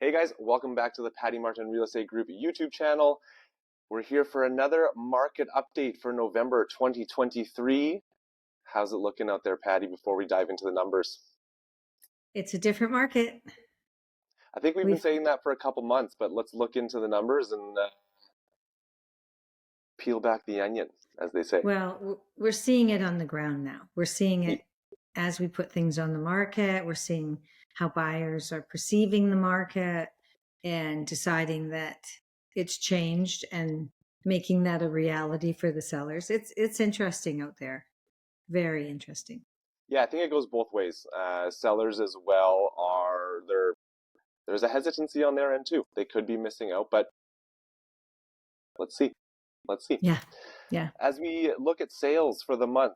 Hey guys, welcome back to the Patti Martin Real Estate Group YouTube channel. We're here for another market update for November 2023. How's it looking out there, Patti, before we dive into the numbers? It's a different market. I think we've been saying that for a couple months, but let's look into the numbers and peel back the onion, as they say. Well, we're seeing it on the ground now. We're seeing it as we put things on the market. We're seeing how buyers are perceiving the market and deciding that it's changed and making that a reality for the sellers. It's interesting out there. Very interesting. Yeah, I think it goes both ways. Sellers as well there's a hesitancy on their end too. They could be missing out, but let's see. Yeah. As we look at sales for the month,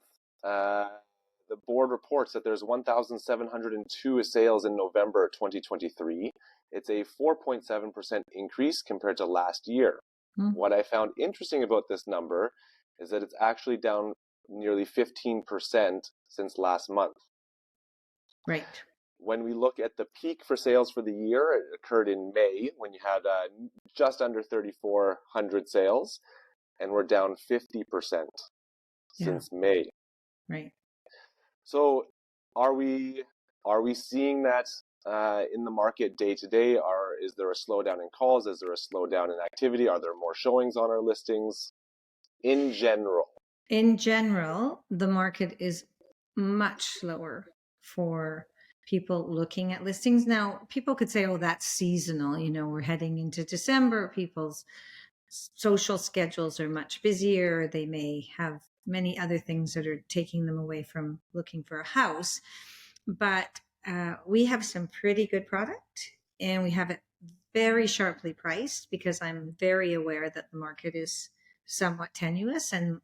the board reports that there's 1,702 sales in November 2023. It's a 4.7% increase compared to last year. What I found interesting about this number is that it's actually down nearly 15% since last month. Right. When we look at the peak for sales for the year, it occurred in May when you had just under 3,400 sales, and we're down 50% since May. Right. So are we seeing that in the market day to day? Is there a slowdown in calls? Is there a slowdown in activity? Are there more showings on our listings? In general, the market is much slower for people looking at listings. Now, people could say, oh, that's seasonal. We're heading into December. People's social schedules are much busier. They may have many other things that are taking them away from looking for a house. But we have some pretty good product, and we have it very sharply priced because I'm very aware that the market is somewhat tenuous. And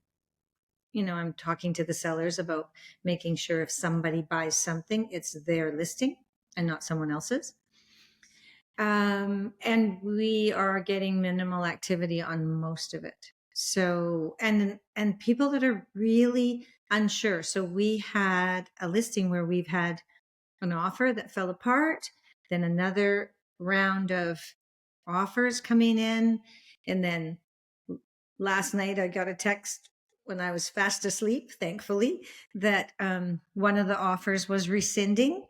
I'm talking to the sellers about making sure if somebody buys something, it's their listing and not someone else's. And we are getting minimal activity on most of it. So, and people that are really unsure. So we had a listing where we've had an offer that fell apart, then another round of offers coming in. And then last night I got a text when I was fast asleep, thankfully, that one of the offers was rescinding.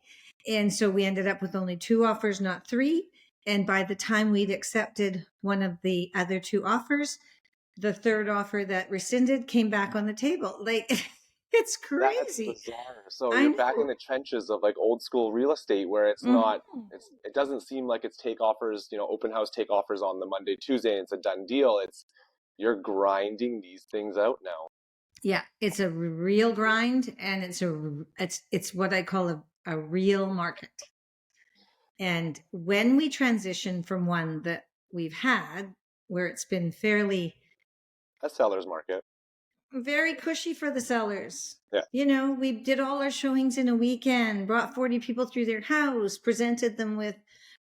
And so we ended up with only 2 offers, not 3. And by the time we'd accepted one of the other 2 offers, the third offer that rescinded came back on the table. Like, it's crazy. That's bizarre. So you're back in the trenches of like old school real estate where it's not, it doesn't seem like it's take offers, open house take offers on the Monday, Tuesday, and it's a done deal. You're grinding these things out now. Yeah, it's a real grind, and it's what I call a real market. And when we transition from one that we've had where it's been fairly a seller's market, very cushy for the sellers. Yeah. We did all our showings in a weekend, brought 40 people through their house, presented them with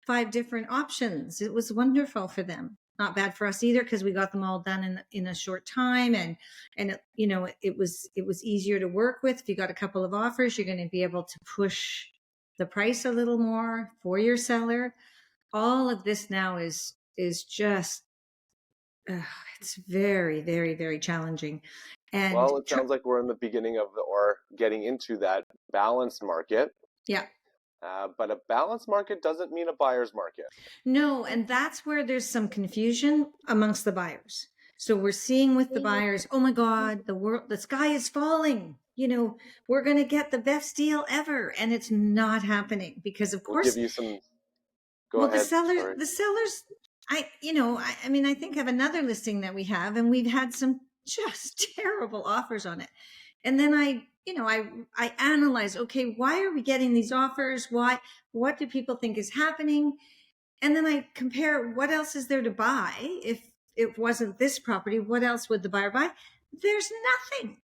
5 different options. It was wonderful for them. Not bad for us either, because we got them all done in a short time, and it was easier to work with. If you got a couple of offers, you're going to be able to push the price a little more for your seller. All of this now is just it's very, very, very challenging. And well, it sounds like we're in the beginning of or getting into that balanced market. Yeah. But a balanced market doesn't mean a buyer's market. No, and that's where there's some confusion amongst the buyers. So we're seeing with the buyers, oh my God, the sky is falling. We're going to get the best deal ever, and it's not happening because, of course, we'll give you some. Go ahead. The sellers. I think I have another listing that we have, and we've had some just terrible offers on it. And then I analyze, okay, why are we getting these offers? What do people think is happening? And then I compare what else is there to buy. If it wasn't this property, what else would the buyer buy? There's nothing.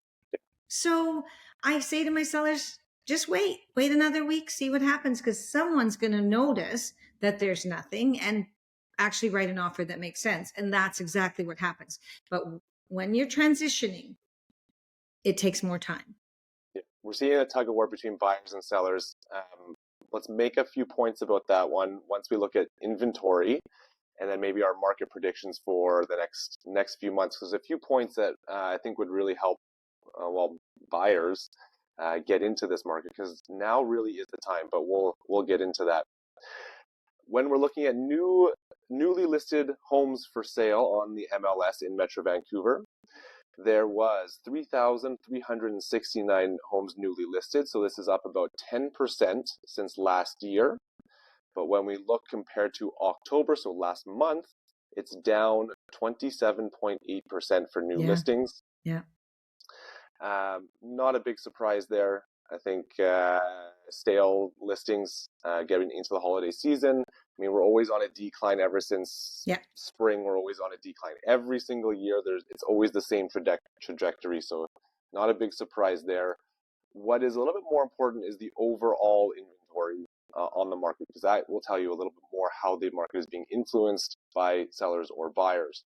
So I say to my sellers, just wait another week, see what happens, because someone's going to notice that there's nothing and actually write an offer that makes sense. And that's exactly what happens. But when you're transitioning, it takes more time. Yeah. We're seeing a tug of war between buyers and sellers. let's make a few points about that one once we look at inventory, and then maybe our market predictions for the next few months. There's a few points that I think would really help buyers get into this market, because now really is the time. But we'll get into that. When we're looking at newly listed homes for sale on the MLS in Metro Vancouver, there was 3,369 homes newly listed. So this is up about 10% since last year. But when we look compared to October, so last month, it's down 27.8% for new listings. Yeah. Not a big surprise there. I think stale listings getting into the holiday season. I mean, we're always on a decline ever since spring. We're always on a decline. Every single year, it's always the same trajectory. So not a big surprise there. What is a little bit more important is the overall inventory on the market, because that will tell you a little bit more how the market is being influenced by sellers or buyers.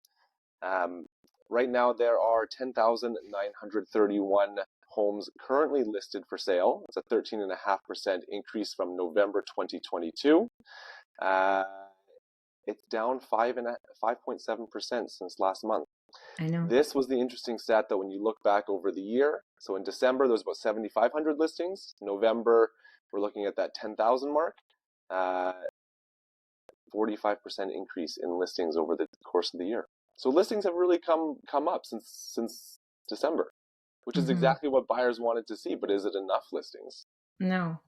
Right now, there are 10,931 homes currently listed for sale. It's a 13.5% increase from November 2022. It's down 5.7% since last month. I know. This was the interesting stat that when you look back over the year, so in December, there was about 7,500 listings. November, we're looking at that 10,000 mark. 45% increase in listings over the course of the year. So listings have really come up since December, which is exactly what buyers wanted to see. But is it enough listings? No,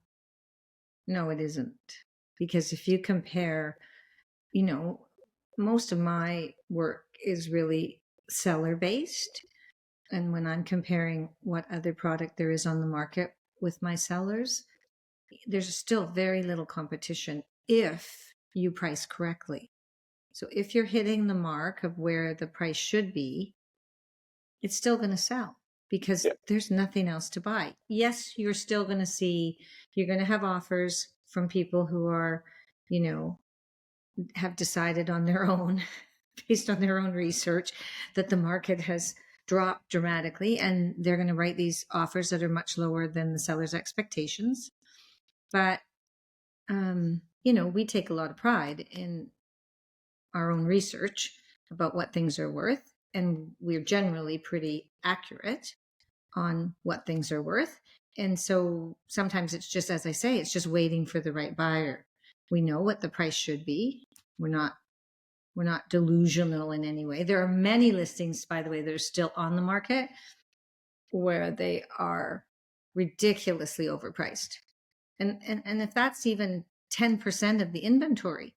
it isn't. Because if you compare, most of my work is really seller based. And when I'm comparing what other product there is on the market with my sellers, there's still very little competition if you price correctly. So if you're hitting the mark of where the price should be, it's still going to sell because there's nothing else to buy. Yes, you're still going to you're going to have offers from people who are, have decided on their own, based on their own research, that the market has dropped dramatically, and they're going to write these offers that are much lower than the seller's expectations. But, we take a lot of pride in our own research about what things are worth, and we're generally pretty accurate on what things are worth. And so sometimes it's just, as I say, it's just waiting for the right buyer. We know what the price should be. We're not delusional in any way. There are many listings, by the way, that are still on the market where they are ridiculously overpriced. And if that's even 10% of the inventory,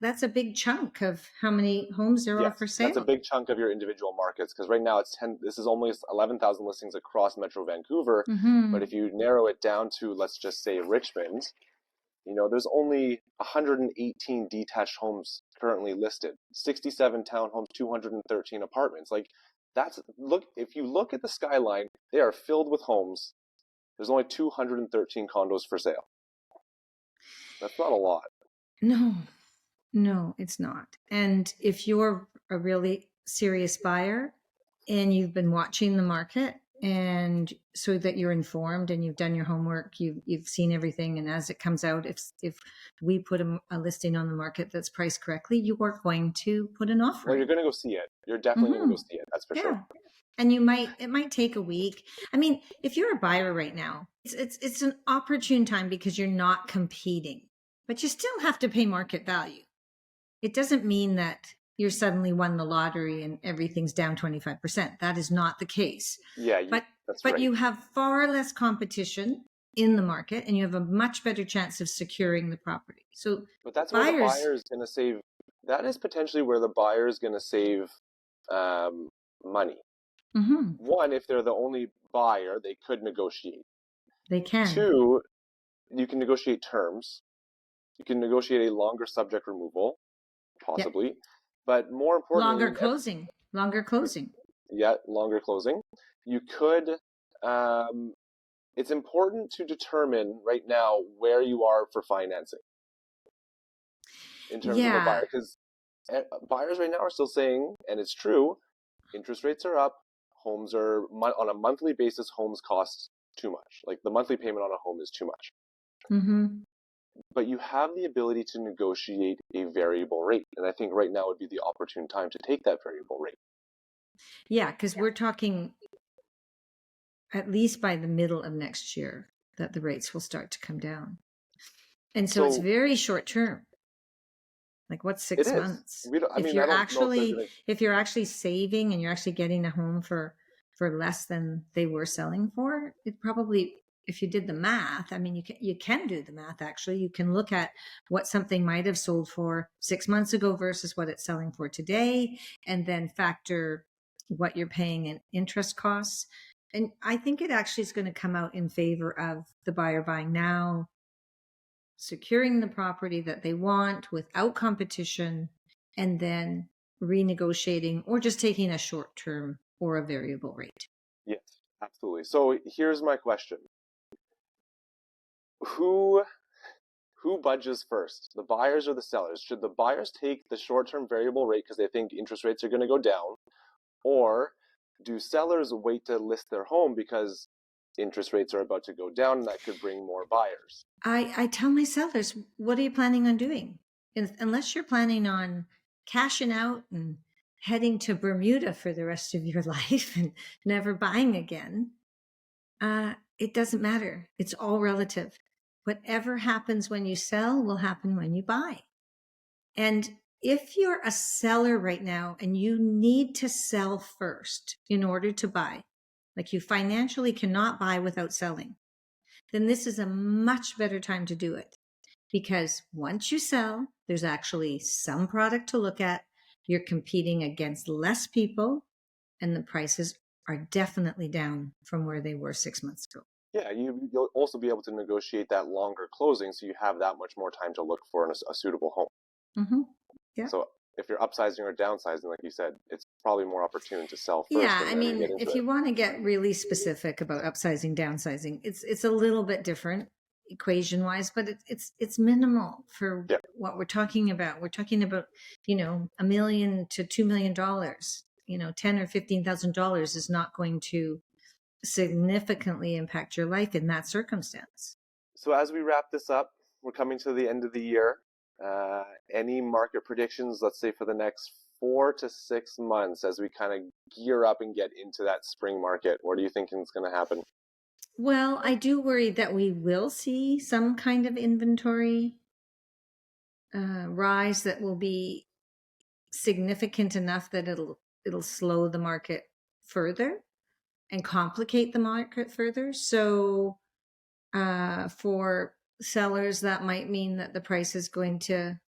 that's a big chunk of how many homes there are for sale. That's a big chunk of your individual markets, because right now this is only 11,000 listings across Metro Vancouver. But if you narrow it down to, let's just say, Richmond, there's only 118 detached homes currently listed, 67 townhomes, 213 apartments. If you look at the skyline, they are filled with homes. There's only 213 condos for sale. That's not a lot. No, it's not. And if you're a really serious buyer and you've been watching the market, and so that you're informed and you've done your homework, you've seen everything, and as it comes out, if we put a listing on the market that's priced correctly, you are going to put an offer. Well, you're going to go see it. You're definitely going to go see it. That's for sure. And it might take a week. I mean, if you're a buyer right now, it's an opportune time because you're not competing, but you still have to pay market value. It doesn't mean that you're suddenly won the lottery and everything's down 25%. That is not the case. But you have far less competition in the market, and you have a much better chance of securing the property. But that's where the buyer is going to save. That is potentially where the buyer is going to save money. One, if they're the only buyer, they could negotiate. They can. Two, you can negotiate terms. You can negotiate a longer subject removal, possibly. But more importantly, longer closing. Yeah, longer closing. You could, it's important to determine right now where you are for financing in terms of a buyer, because buyers right now are still saying, and it's true, interest rates are up, homes are, on a monthly basis, homes cost too much. Like the monthly payment on a home is too much. but you have the ability to negotiate a variable rate. And I think right now would be the opportune time to take that variable rate. Yeah, because we're talking at least by the middle of next year that the rates will start to come down. And so it's So very short term. Like what's it 6 is. months? I mean, I don't know if they're going to. If you're actually saving and you're actually getting a home for less than they were selling for, it probably, if you did the math, I mean, you can do the math. Actually, you can look at what something might have sold for 6 months ago versus what it's selling for today, and then factor what you're paying in interest costs. And I think it actually is going to come out in favor of the buyer buying now, securing the property that they want without competition, and then renegotiating or just taking a short term or a variable rate. Yes, absolutely. So here's my question. Who budges first, the buyers or the sellers? Should the buyers take the short-term variable rate because they think interest rates are going to go down, or do sellers wait to list their home because interest rates are about to go down and that could bring more buyers? I tell my sellers, what are you planning on doing? Unless you're planning on cashing out and heading to Bermuda for the rest of your life and never buying again, it doesn't matter. It's all relative. Whatever happens when you sell will happen when you buy. And if you're a seller right now and you need to sell first in order to buy, like you financially cannot buy without selling, then this is a much better time to do it. Because once you sell, there's actually some product to look at. You're competing against less people, and the prices are definitely down from where they were 6 months ago. Yeah, you'll also be able to negotiate that longer closing, so you have that much more time to look for a suitable home. Mm-hmm. Yeah. So if you're upsizing or downsizing, like you said, it's probably more opportune to sell first. Yeah, I and mean, get into if you want to get really specific about upsizing, downsizing, it's a little bit different equation wise, but it's minimal for what we're talking about. We're talking about, $1 million to $2 million. $10,000 or $15,000 is not going to significantly impact your life in that circumstance. So as we wrap this up, we're coming to the end of the year. Any market predictions, let's say for the next 4 to 6 months as we kind of gear up and get into that spring market? What are you thinking is going to happen? Well, I do worry that we will see some kind of inventory rise that will be significant enough that it'll slow the market further and complicate the market further. So for sellers, that might mean that the price is going to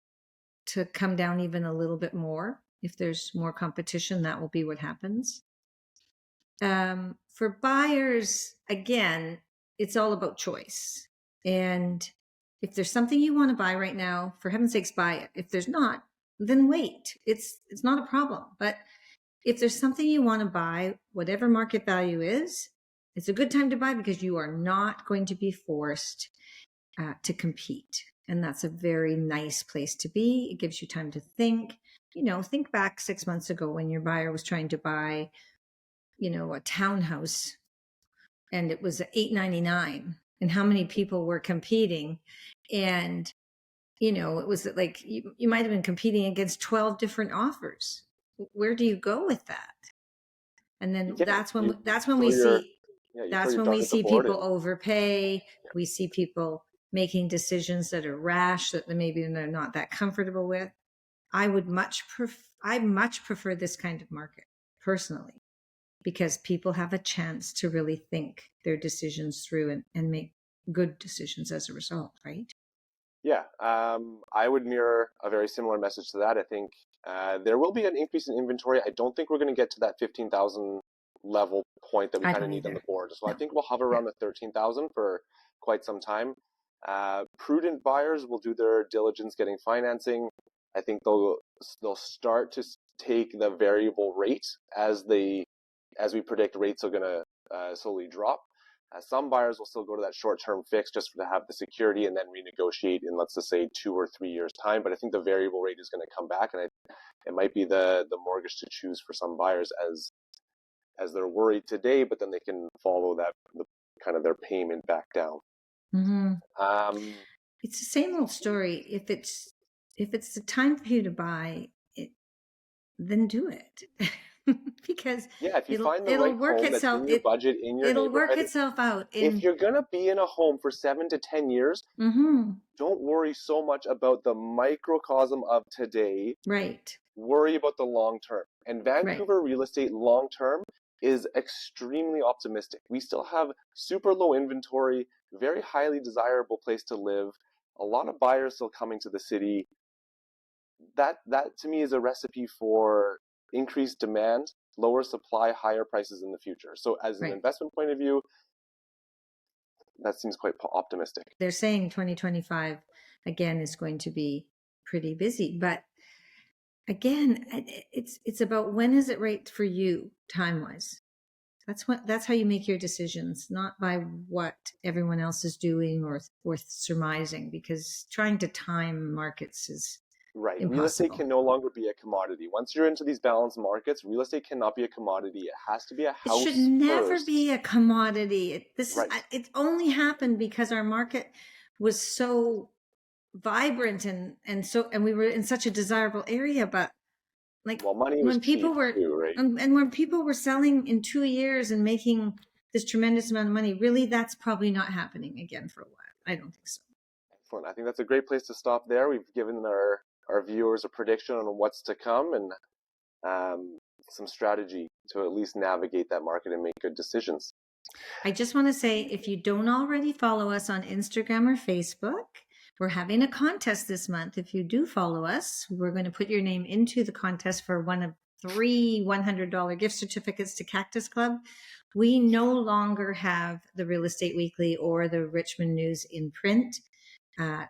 come down even a little bit more. If there's more competition, that will be what happens. For buyers, again, it's all about choice. And if there's something you want to buy right now, for heaven's sakes, buy it. If there's not, then wait. It's not a problem. But if there's something you want to buy, whatever market value is, it's a good time to buy because you are not going to be forced to compete. And that's a very nice place to be. It gives you time to think. Think back 6 months ago when your buyer was trying to buy, a townhouse, and it was $899, and how many people were competing. And, it was like you might have been competing against 12 different offers. Where do you go with that? And then that's when we see people overpay. We see people making decisions that are rash, that maybe they're not that comfortable with. I much prefer this kind of market personally, because people have a chance to really think their decisions through and make good decisions as a result, right? Yeah, I would mirror a very similar message to that. I think there will be an increase in inventory. I don't think we're going to get to that 15,000 level point that we kind of need on the board. So I think we'll hover around the 13,000 for quite some time. Prudent buyers will do their diligence getting financing. I think they'll start to take the variable rate as we predict rates are going to slowly drop. Some buyers will still go to that short-term fix just to have the security and then renegotiate in, let's just say, 2 or 3 years' time. But I think the variable rate is going to come back, and it might be the mortgage to choose for some buyers as they're worried today, but then they can follow the kind of their payment back down. Mm-hmm. it's the same old story. If it's the time for you to buy it, then do it. Because Yeah, if you it'll find the it'll right work home that's itself in your budget, in your it'll work neighborhood, itself out if in. you're gonna be in a home for 7 to 10 years, Mm-hmm. don't worry so much about the microcosm of today. Right. Worry about the long term. And Right. Vancouver real estate long term is extremely optimistic. We still have super low inventory, very highly desirable place to live, a lot of buyers still coming to the city. That to me is a recipe for increased demand, lower supply, higher prices in the future. So as an Right. investment point of view, that seems quite optimistic. They're saying 2025 again is going to be pretty busy, but again, it's about when is it right for you time wise. That's how you make your decisions, not by what everyone else is doing or surmising, because trying to time markets is Right. Real estate impossible. can no longer be a commodity. Once you're into these balanced markets, real estate cannot be a commodity. It has to be a It should house never first. be a commodity. Right. It only happened because our market was so vibrant and we were in such a desirable area, but like Well, money was when cheap people were too, right? and when people were selling in 2 years and making this tremendous amount of money, really that's probably not happening again for a while. I don't think so. Excellent. I think that's a great place to stop there. We've given our viewers a prediction on what's to come and some strategy to at least navigate that market and make good decisions. I just want to say, if you don't already follow us on Instagram or Facebook, we're having a contest this month. If you do follow us, we're going to put your name into the contest for one of 3 $100 gift certificates to Cactus Club. We no longer have the Real Estate Weekly or the Richmond News in print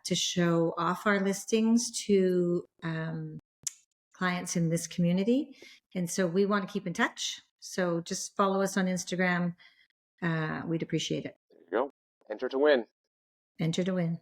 to show off our listings to clients in this community. And so we want to keep in touch. So just follow us on Instagram. We'd appreciate it. There you go. Enter to win. Enter to win.